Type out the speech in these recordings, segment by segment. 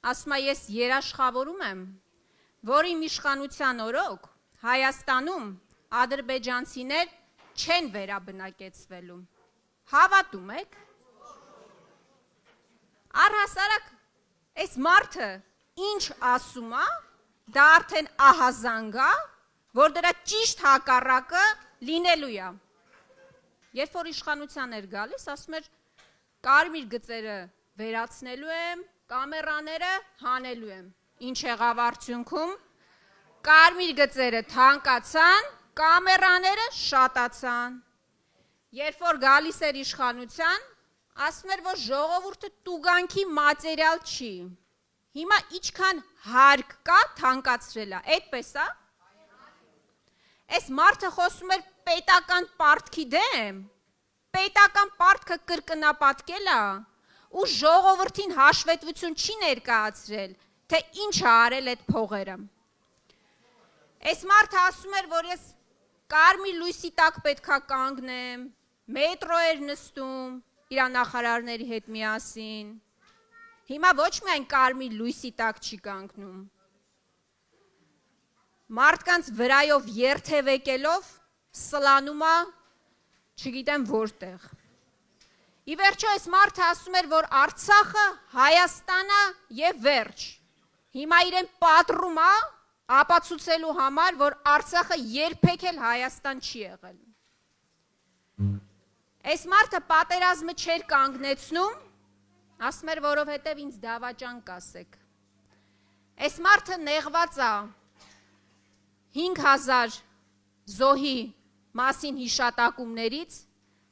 ասում է ես երաշխավորում եմ, որ իմ իշխանության օրոք Հայաստանում ադրբեջանցիներ չեն վերաբնակեցվելու։ Հավատում եք։ Առհասարակ այս մարդը ինչ ասում է, դա արդեն ահազանգ է, որ դրա ճիշտ հակառակը լինելու է։ Երբ որ իշխանության էր գալիս, ասում էր կարմիր գծերը վերացնելու եմ, կամերաները հանելու եմ։ Ինչ եղավ արդյունքում։ Կարմիր գծերը թանկացան, կամերաները շատացան։ Երբ որ գալիս էր իշխանության, ասում էր, որ ժողովուրդը տուգանքի մատերիալ չի։ Հիմա ինչքան հարկ կա, թանկացրել է, այդպես է։ Այս մարդը խոսում էր պետական պարտքի դեմ, պետական պարտքը կրկնապատկել է ու ժողովրդին հաշվետվություն չի ներկայացրել, թե ինչ է արել այդ փողերը։ Այս մարդը ասում էր, որ ես կարմիր լույսի տակ պետքա կանգնեմ, մետրո էր նստում իր նախարարների հետ միասին։ Հիմա ոչ միայն կարմիր լույսի տակ չի կանգնում։ Մարդկանց վրայով երթևեկելով սլանում է, չգիտեմ որտեղ։ Ի վերջո այս մարդը ասում էր, որ Արցախը Հայաստանը եւ վերջ։ Հիմա իրեն պատռում է ապացուցելու համար, որ Արցախը երբեք էլ Հայաստան չի եղել։ Այս մարդը պատերազմը չէր կանգնեցնում, ասում էր, որովհետև ինձ դավաճան կասեք։ Այս մարդը նեղված է 5000 զոհի մասին հիշատակումներից,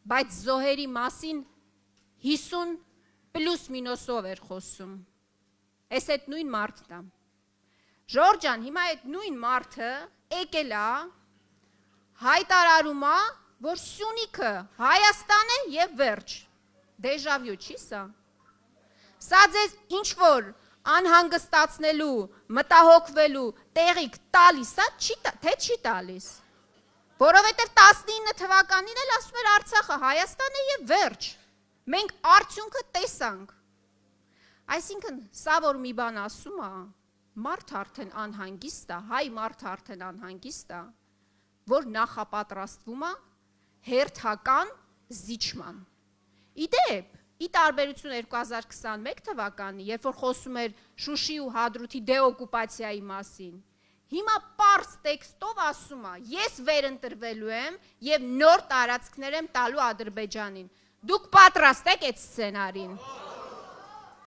բայց զոհերի մասին 50 պլյուս մինուսով էր խոսում։ Այս այդ նույն մարդն է։ Ժորժ ջան, հիմա այդ նույն մարդը եկել է, հայտարարում է, որ Սյունիքը Հայաստան է եւ վերջ։ Դեժավյու չի սա։ Սա ձեզ ինչ որ անհանգստացնելու, մտահոգվելու տեղիք տալիս է, թե չի տալիս։ Որովհետև 19 թվականին էլ ասում էր Արցախը Հայաստան է եւ վերջ։ Մենք արդյունքը տեսանք։ Այսինքն, սա որ մի բան ասում է, մարդ արդեն անհանգիստ է, հայ մարդ արդեն անհանգիստ է, որ նախապատրաստվում է հերթական զիջման։ Իդեպ, ի տարբերություն 2021 թվականի, երբ որ խոսում էր Շուշի ու Հադրութի դեօկուպացիայի մասին, հիմա պարզ տեքստով ասում է, ես վերընտրվելու եմ եւ նոր տարածքներ եմ տալու Ադրբեջանին։ Դուք պատրաստ եք այդ սցենարին։